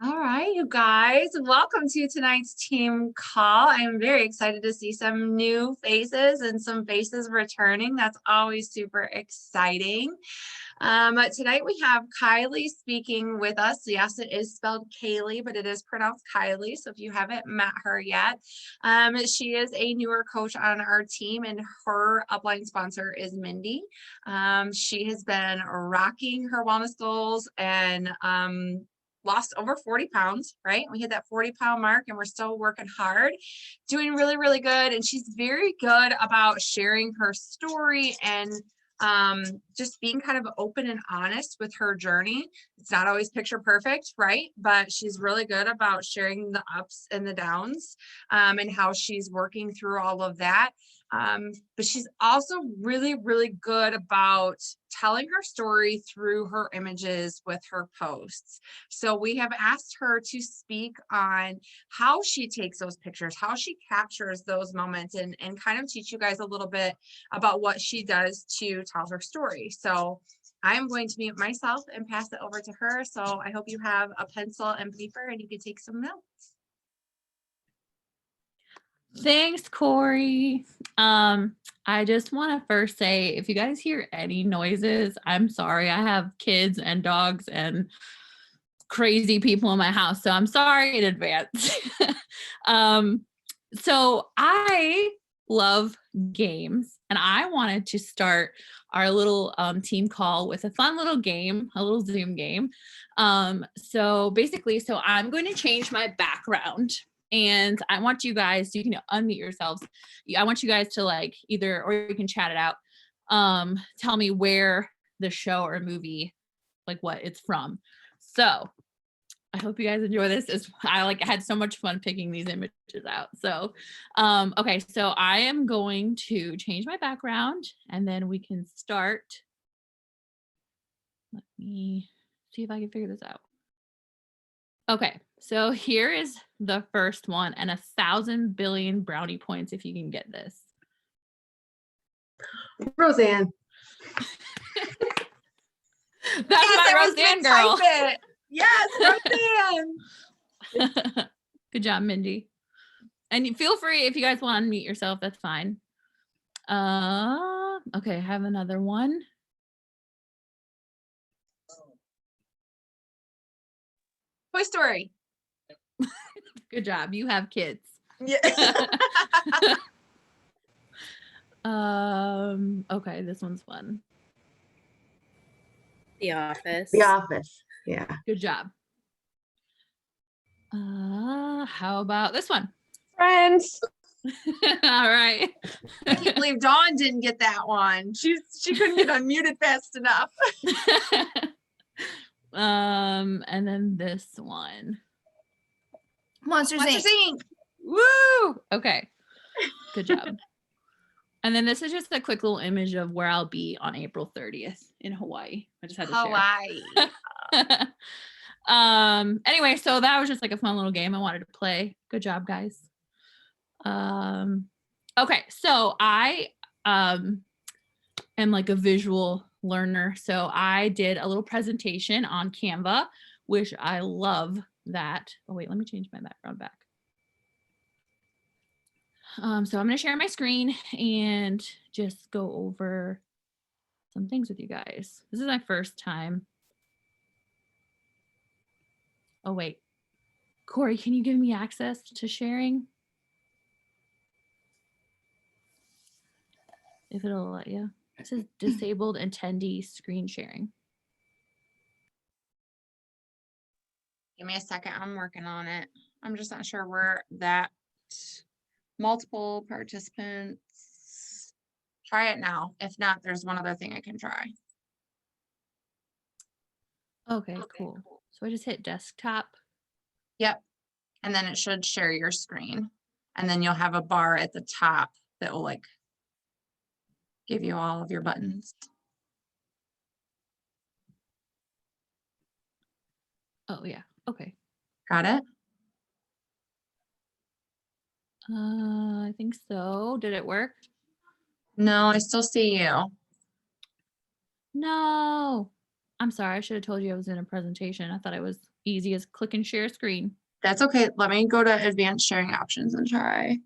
All right, you guys, welcome to tonight's team call. I'm very excited to see some new faces and some faces returning. That's always super exciting. Tonight we have Kailey speaking with us. Yes, it is spelled Kailey, but it is pronounced Kailey. So if you haven't met her yet, she is a newer coach on our team, and her upline sponsor is Mindy. She has been rocking her wellness goals and lost over 40 pounds, right? We hit that 40-pound mark and we're still working hard, doing really, really good. And she's very good about sharing her story and just being kind of open and honest with her journey. It's not always picture perfect, right? But she's really good about sharing the ups and the downs and how she's working through all of that. But she's also really, really good about telling her story through her images with her posts. So we have asked her to speak on how she takes those pictures, how she captures those moments, and kind of teach you guys a little bit about what she does to tell her story. So I'm going to mute myself and pass it over to her. So I hope you have a pencil and paper and you can take some notes. Thanks, Corey. I just want to first say, if you guys hear any noises, I'm sorry. I have kids and dogs and crazy people in my house, so I'm sorry in advance. So I love games, and I wanted to start our little team call with a fun little game, a little Zoom game. So I'm going to change my background. And I want you guys, you can unmute yourselves. I want you guys to or you can chat it out. Tell me where the show or movie, what it's from. So I hope you guys enjoy this. I had so much fun picking these images out. So, okay. So I am going to change my background and then we can start. Let me see if I can figure this out. Okay, so here is the first one, and 1,000 billion brownie points if you can get this. Roseanne. That's my Roseanne girl. Yes, Roseanne. Good job, Mindy. And feel free if you guys want to unmute yourself, that's fine. Okay, I have another one. Toy Story. Good job. You have kids. Yeah. Okay, this one's fun. The Office. The Office. Yeah. Good job. How about this one? Friends. All right. I can't believe Dawn didn't get that one. She couldn't get unmuted fast enough. And then this one. Monsters Inc. Woo! Okay. Good job. And then this is just a quick little image of where I'll be on April 30th in Hawaii. I just had to share. Anyway, so that was just a fun little game I wanted to play. Good job, guys. Okay, so I am a visual learner. So I did a little presentation on Canva, which I love that. Oh wait, let me change my background back. So I'm going to share my screen and just go over some things with you guys. This is my first time. Oh wait, Corey, can you give me access to sharing? If it'll let you. It says disabled attendee screen sharing. Give me a second. I'm working on it. I'm just not sure where that multiple participants. Try it now. If not, there's one other thing I can try. Okay, cool. So I just hit desktop. Yep. And then it should share your screen. And then you'll have a bar at the top that will give you all of your buttons. Oh yeah. Okay. Got it? I think so. Did it work? No, I still see you. No. I'm sorry. I should have told you I was in a presentation. I thought it was easy as click and share screen. That's okay. Let me go to advanced sharing options and try.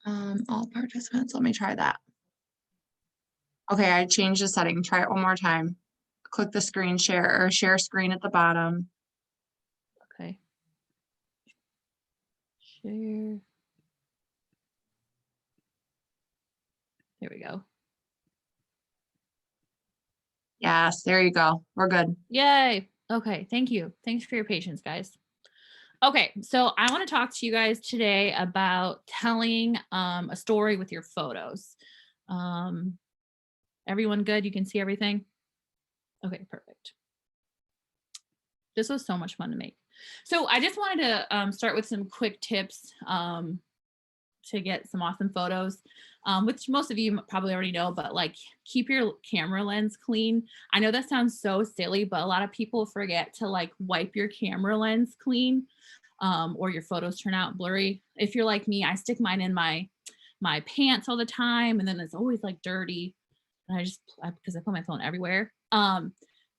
All participants, let me try that. Okay, I changed the setting. Try it one more time. Click the screen share or share screen at the bottom. Okay. Share. There we go. Yes, there you go. We're good. Yay. Okay. Thank you. Thanks for your patience, guys. Okay. So I want to talk to you guys today about telling a story with your photos. Everyone good? You can see everything? Okay, perfect. This was so much fun to make. So I just wanted to start with some quick tips to get some awesome photos, which most of you probably already know, but like keep your camera lens clean. I know that sounds so silly, but a lot of people forget to like wipe your camera lens clean, or your photos turn out blurry. If you're like me, I stick mine in my pants all the time, and then it's always like dirty. And because I put my phone everywhere.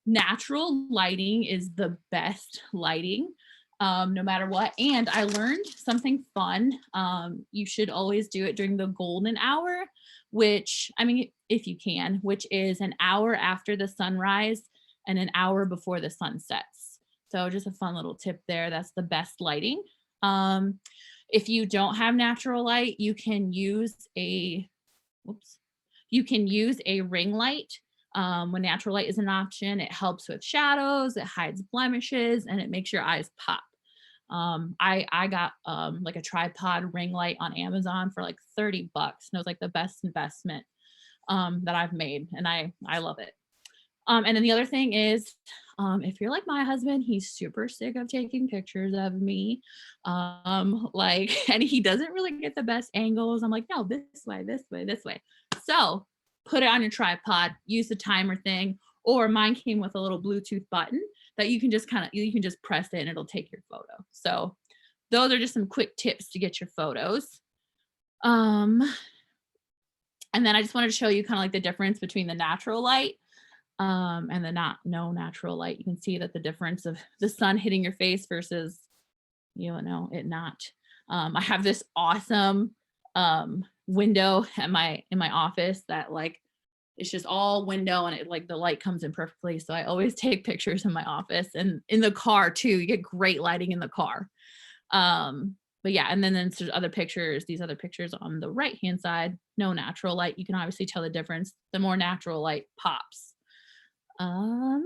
Natural lighting is the best lighting, no matter what. And I learned something fun. You should always do it during the golden hour, which, I mean, if you can, which is an hour after the sunrise and an hour before the sun sets. So just a fun little tip there. That's the best lighting. If you don't have natural light, you can use a ring light. When natural light is an option, it helps with shadows, it hides blemishes, and it makes your eyes pop. I got like a tripod ring light on Amazon for like $30, and it was like the best investment that I've made, and I love it. And then the other thing is, if you're like my husband, he's super sick of taking pictures of me. And he doesn't really get the best angles. I'm like, no, this way, this way, this way. So put it on your tripod, use the timer thing, or mine came with a little Bluetooth button that you can just you can just press it and it'll take your photo. So those are just some quick tips to get your photos. And then I just wanted to show you kind of like the difference between the natural light and the no natural light. You can see that the difference of the sun hitting your face versus, it not. I have this awesome window in my office that like it's just all window, and it like the light comes in perfectly. So I always take pictures in my office and in the car too. You get great lighting in the car. But yeah, and then there's other pictures, these other pictures on the right hand side, no natural light. You can obviously tell the difference. The more natural light pops. And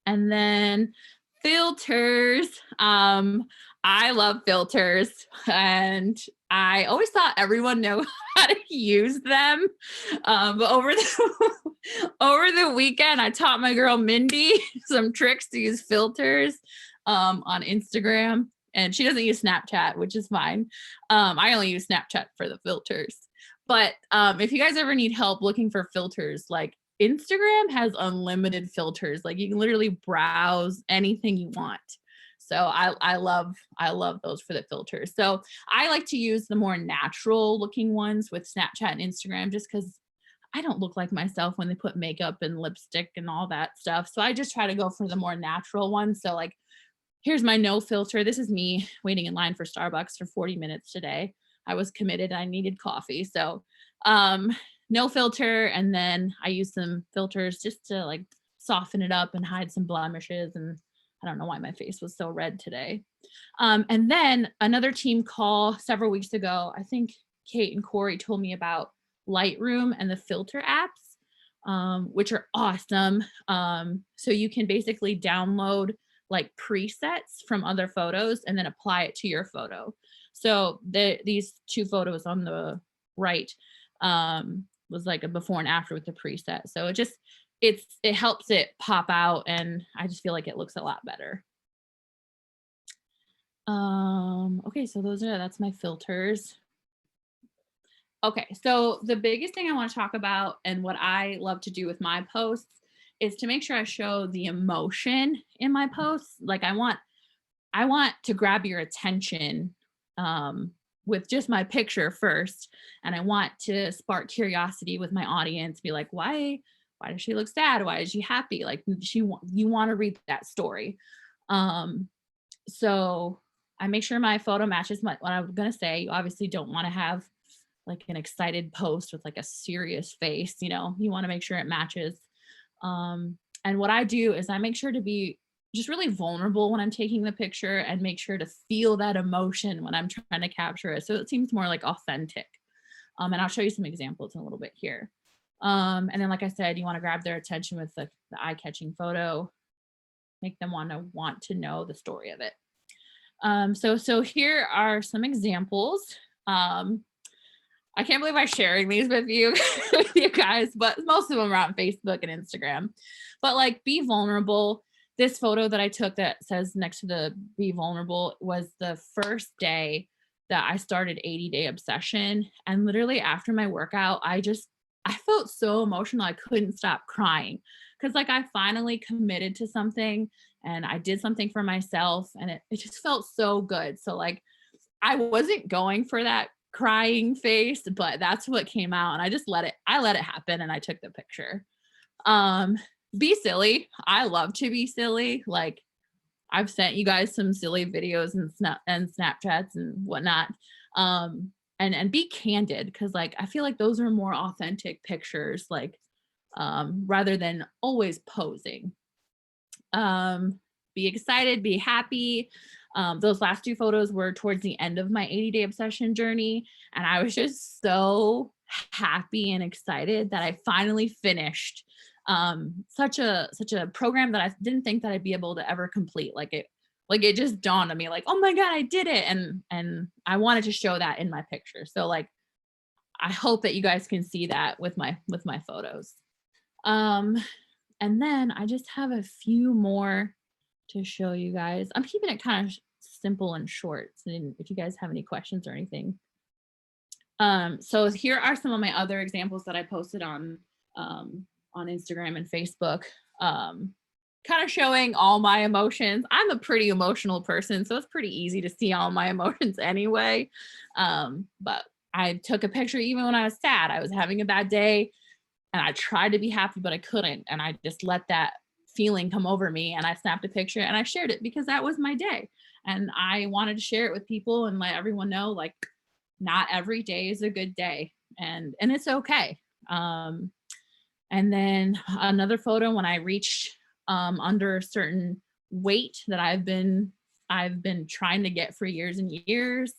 then filters. I love filters, and I always thought everyone knew how to use them. But over the weekend, I taught my girl Mindy some tricks to use filters on Instagram, and she doesn't use Snapchat, which is fine. I only use Snapchat for the filters. But if you guys ever need help looking for filters, like Instagram has unlimited filters. Like you can literally browse anything you want. So I love those for the filters. So I like to use the more natural looking ones with Snapchat and Instagram, just because I don't look like myself when they put makeup and lipstick and all that stuff. So I just try to go for the more natural ones. So like, here's my no filter. This is me waiting in line for Starbucks for 40 minutes today. I was committed. I needed coffee. So no filter. And then I use some filters just to like soften it up and hide some blemishes. And I don't know why my face was so red today. And then another team call several weeks ago, I think Kate and Corey told me about Lightroom and the filter apps, which are awesome. So you can basically download like presets from other photos and then apply it to your photo. So these two photos on the right was like a before and after with the preset. So it helps it pop out, and I just feel like it looks a lot better. Okay, so that's my filters. Okay, so the biggest thing I want to talk about and what I love to do with my posts is to make sure I show the emotion in my posts. Like I want to grab your attention with just my picture first, and I want to spark curiosity with my audience. Be like, why why does she look sad? Why is she happy? Like you want to read that story. So I make sure my photo matches what I'm going to say. You obviously don't want to have like an excited post with like a serious face, you want to make sure it matches. And what I do is I make sure to be just really vulnerable when I'm taking the picture and make sure to feel that emotion when I'm trying to capture it. So it seems more like authentic. And I'll show you some examples in a little bit here. And then, like I said, you want to grab their attention with the eye-catching photo, make them want to know the story of it. So here are some examples. I can't believe I'm sharing these with you, with you guys, but most of them are on Facebook and Instagram. But like, be vulnerable. This photo that I took that says next to the be vulnerable was the first day that I started 80-day obsession. And literally after my workout, I felt so emotional. I couldn't stop crying because like I finally committed to something and I did something for myself and it just felt so good. So like, I wasn't going for that crying face, but that's what came out. And I let it happen and I took the picture. Be silly. I love to be silly. Like I've sent you guys some silly videos and Snapchats and whatnot. And be candid because like I feel like those are more authentic pictures, like rather than always posing. Be excited, be happy. Those last two photos were towards the end of my 80-day obsession journey. And I was just so happy and excited that I finally finished such a program that I didn't think that I'd be able to ever complete. Like it just dawned on me like, oh my God, I did it. And I wanted to show that in my picture. So like, I hope that you guys can see that with my photos. And then I just have a few more to show you guys. I'm keeping it kind of simple and short. So if you guys have any questions or anything. So here are some of my other examples that I posted on Instagram and Facebook, kind of showing all my emotions. I'm a pretty emotional person, so it's pretty easy to see all my emotions anyway. But I took a picture even when I was sad. I was having a bad day and I tried to be happy, but I couldn't. And I just let that feeling come over me and I snapped a picture and I shared it because that was my day. And I wanted to share it with people and let everyone know like not every day is a good day and it's okay. And then another photo when I reached under a certain weight that I've been trying to get for years and years.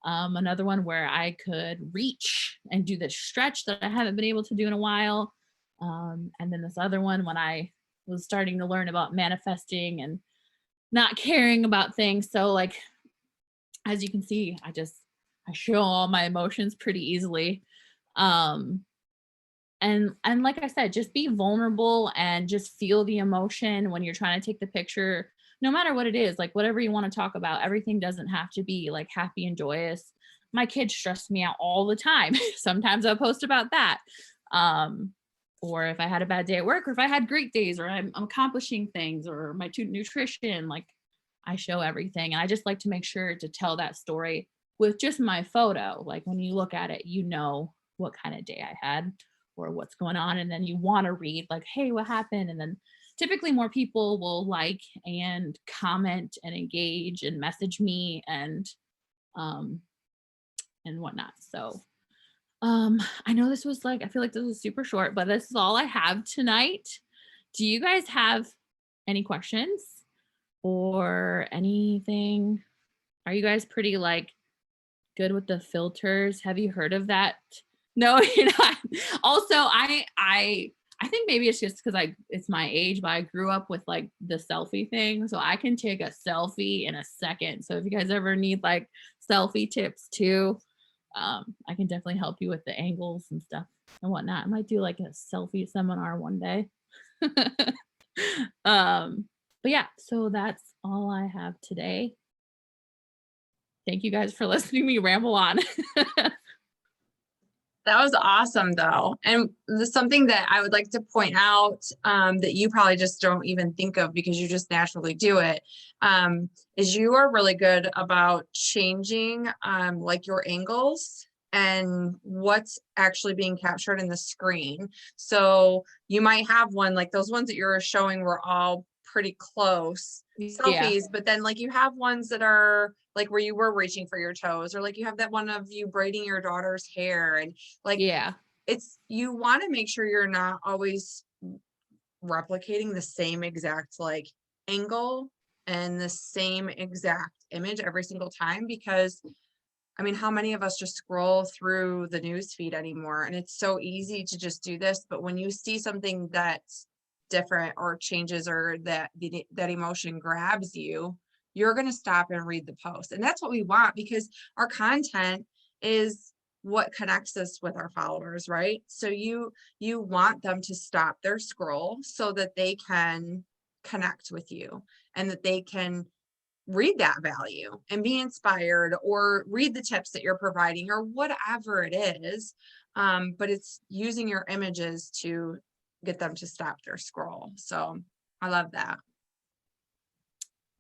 Another one where I could reach and do this stretch that I haven't been able to do in a while. And then this other one when I was starting to learn about manifesting and not caring about things. So like, as you can see, I show all my emotions pretty easily. And like I said, just be vulnerable and just feel the emotion when you're trying to take the picture, no matter what it is, like whatever you want to talk about. Everything doesn't have to be like happy and joyous. My kids stress me out all the time. Sometimes I'll post about that. Or if I had a bad day at work, or if I had great days, or I'm accomplishing things, or my nutrition, like I show everything. And I just like to make sure to tell that story with just my photo. Like when you look at it, you know what kind of day I had or what's going on. And then you want to read like, hey, what happened? And then typically more people will like and comment and engage and message me and whatnot. So I know this was like, I feel like this was super short, but this is all I have tonight. Do you guys have any questions or anything? Are you guys pretty like good with the filters? Have you heard of that? No, you're not. Also, I think maybe it's just because it's my age, but I grew up with like the selfie thing. So I can take a selfie in a second. So if you guys ever need like selfie tips too, I can definitely help you with the angles and stuff and whatnot. I might do like a selfie seminar one day. But yeah, so that's all I have today. Thank you guys for listening to me ramble on. That was awesome though. And there's something that I would like to point out that you probably just don't even think of because you just naturally do it, is you are really good about changing like your angles and what's actually being captured in the screen. So you might have one like those ones that you're showing were all pretty close selfies, but then like you have ones that are like where you were reaching for your toes, or like you have that one of you braiding your daughter's hair, and like it's, you want to make sure you're not always replicating the same exact like angle and the same exact image every single time, because I mean, how many of us just scroll through the news feed anymore? And it's so easy to just do this. But when you see something that's different or changes, or that that emotion grabs you, you're going to stop and read the post. And that's what we want, because our content is what connects us with our followers, right? So you want them to stop their scroll so that they can connect with you, and that they can read that value and be inspired, or read the tips that you're providing, or whatever it is. But it's using your images to get them to stop their scroll. So I love that.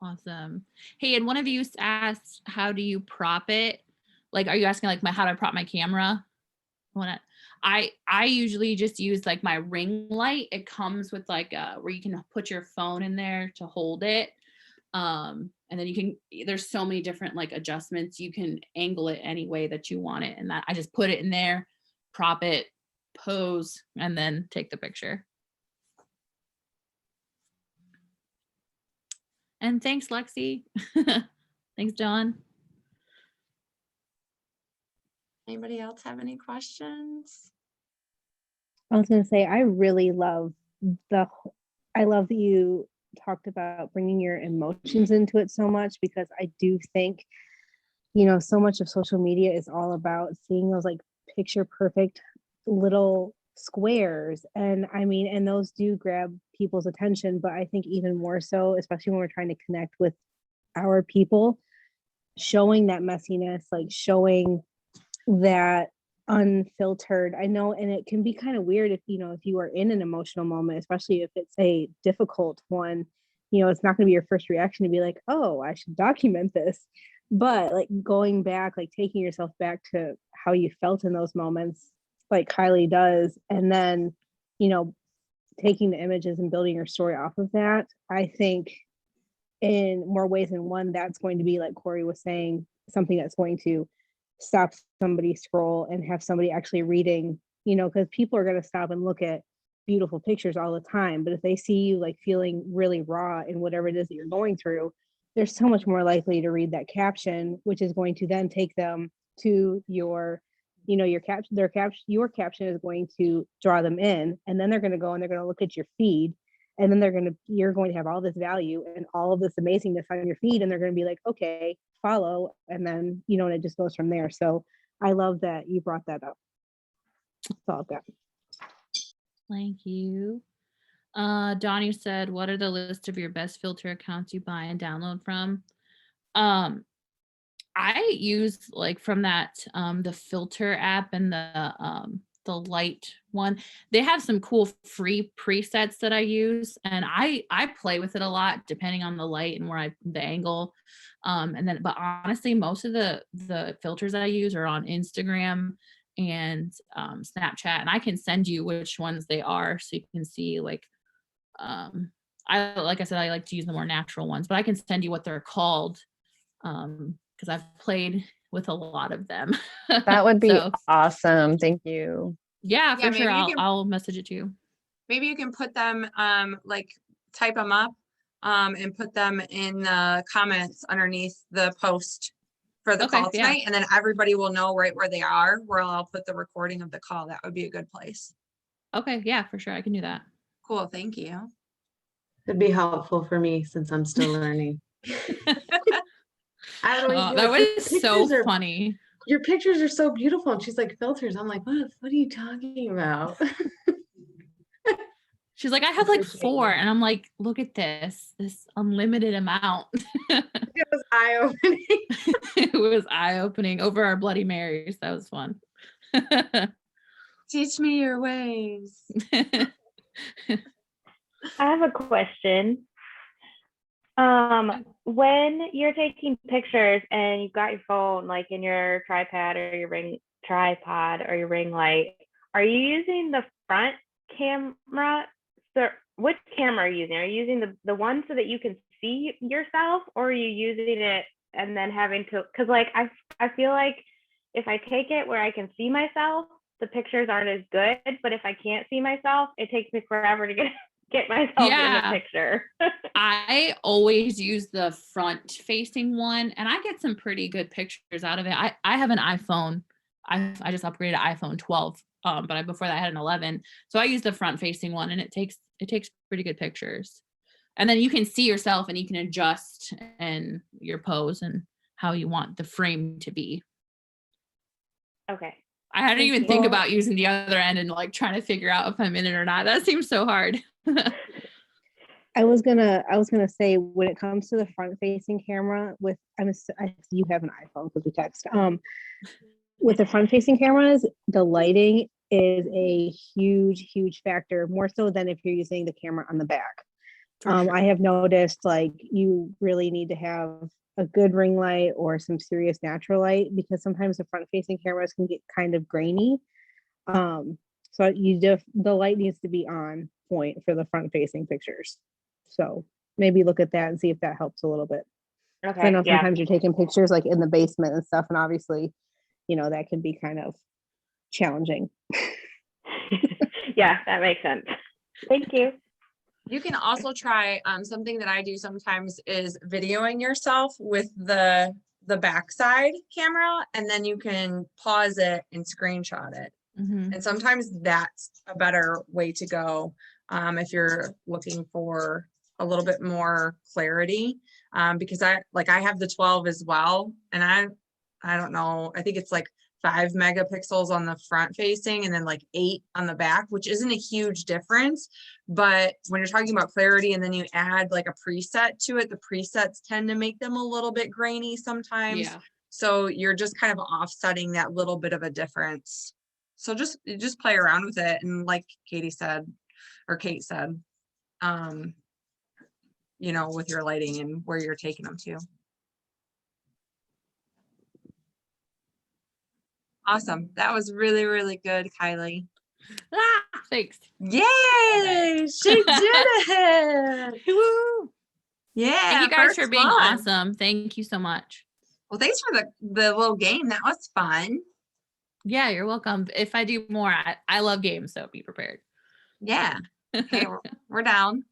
Awesome. Hey, and one of you asked, how do you prop it? Like, are you asking like how do I prop my camera? I usually just use like my ring light. It comes with like where you can put your phone in there to hold it. And then you can, there's so many different like adjustments. You can angle it any way that you want it. And that I just put it in there, prop it, pose, and then take the picture. And thanks, Lexi. Thanks, John. Anybody else have any questions? I was going to say, I really love I love that you talked about bringing your emotions into it so much, because I do think, you know, so much of social media is all about seeing those like picture perfect little squares. And I mean, and those do grab people's attention, but I think even more so, especially when we're trying to connect with our people, showing that messiness, like showing that unfiltered. I know, and it can be kind of weird if, you know, if you are in an emotional moment, especially if it's a difficult one, you know, it's not going to be your first reaction to be like, oh, I should document this. But like going back, like taking yourself back to how you felt in those moments, like Kailey does, and then, you know, taking the images and building your story off of that, I think in more ways than one, that's going to be, like Corey was saying, something that's going to stop somebody scroll and have somebody actually reading, you know, because people are going to stop and look at beautiful pictures all the time. But if they see you like feeling really raw in whatever it is that you're going through, they're so much more likely to read that caption, which is going to then take them to your, you know, your caption is going to draw them in, and then they're going to go and they're going to look at your feed, and then you're going to have all this value and all of this amazingness on your feed, and they're going to be like, okay, follow, and then, you know, and it just goes from there. So I love that you brought that up. That's all I've got. Thank you. Donnie said, what are the list of your best filter accounts you buy and download from? I use like from that the filter app and the light one. They have some cool free presets that I use, and I play with it a lot depending on the light and where the angle. And then, but honestly, most of the filters that I use are on Instagram and Snapchat, and I can send you which ones they are so you can see like like I said, I like to use the more natural ones, but I can send you what they're called because I've played with a lot of them. That would be So, awesome. Thank you. yeah, for maybe sure. you can- I'll message it to you. Maybe you can put them like type them up and put them in the comments underneath the post for the call tonight, and then everybody will know right where they are, where I'll put the recording of the call. That would be a good place. Okay, yeah, for sure. I can do that. Cool, thank you. It'd be helpful for me since I'm still learning. I would always be That like, was so funny. Your pictures are so beautiful. And she's like, filters. I'm like, what are you talking about? She's like, I have like Appreciate 4. you. And I'm like, look at this unlimited amount. It was eye-opening. It was eye-opening over our Bloody Marys. That was fun. Teach me your ways. I have a question. When you're taking pictures and you've got your phone like in your tripod or your ring tripod or your ring light, are you using the front camera? So which camera are you using? Are you using the one so that you can see yourself, or are you using it and then having to, because like I feel like if I take it where I can see myself, the pictures aren't as good, but if I can't see myself, it takes me forever to get myself in the picture. I always use the front facing one, and I get some pretty good pictures out of it. I have an iPhone. I just upgraded to iPhone 12, but before that I had an 11. So I use the front facing one, and it takes pretty good pictures. And then you can see yourself, and you can adjust and your pose and how you want the frame to be. Okay. I hadn't even think about using the other end and like trying to figure out if I'm in it or not. That seems so hard. I was gonna say, when it comes to the front facing camera you have an iPhone because we text. With the front facing cameras, the lighting is a huge factor, more so than if you're using the camera on the back. Sure. I have noticed like you really need to have a good ring light or some serious natural light, because sometimes the front facing cameras can get kind of grainy. So the light needs to be on point for the front facing pictures. So maybe look at that and see if that helps a little bit. Okay. I know sometimes you're taking pictures like in the basement and stuff, and obviously, that can be kind of challenging. Yeah, that makes sense. Thank you. You can also try something that I do sometimes is videoing yourself with the backside camera, and then you can pause it and screenshot it. Mm-hmm. And sometimes that's a better way to go if you're looking for a little bit more clarity, because I have the 12 as well, and I don't know, I think it's like 5 megapixels on the front facing and then like 8 on the back, which isn't a huge difference. But when you're talking about clarity and then you add like a preset to it, the presets tend to make them a little bit grainy sometimes. Yeah. So you're just kind of offsetting that little bit of a difference. So just play around with it. And like Kate said, with your lighting and where you're taking them to. Awesome. That was really, really good, Kailey. Thanks. Yay! She did it. Woo! Yeah. Thank you guys for being one. awesome. Thank you so much. Well, thanks for the little game. That was fun. Yeah, you're welcome. If I do more, I love games, so be prepared. Yeah. Okay, we're down.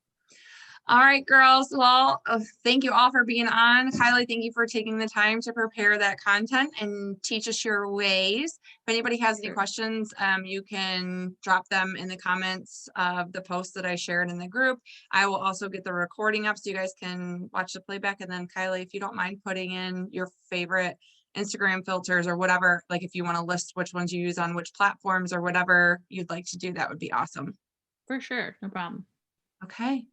All right, girls. Well, thank you all for being on. Kailey, thank you for taking the time to prepare that content and teach us your ways. If anybody has any questions, you can drop them in the comments of the post that I shared in the group. I will also get the recording up so you guys can watch the playback. And then Kailey, if you don't mind putting in your favorite Instagram filters or whatever, like if you want to list which ones you use on which platforms or whatever you'd like to do, that would be awesome. For sure. No problem. Okay.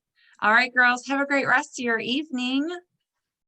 All right, girls, have a great rest of your evening.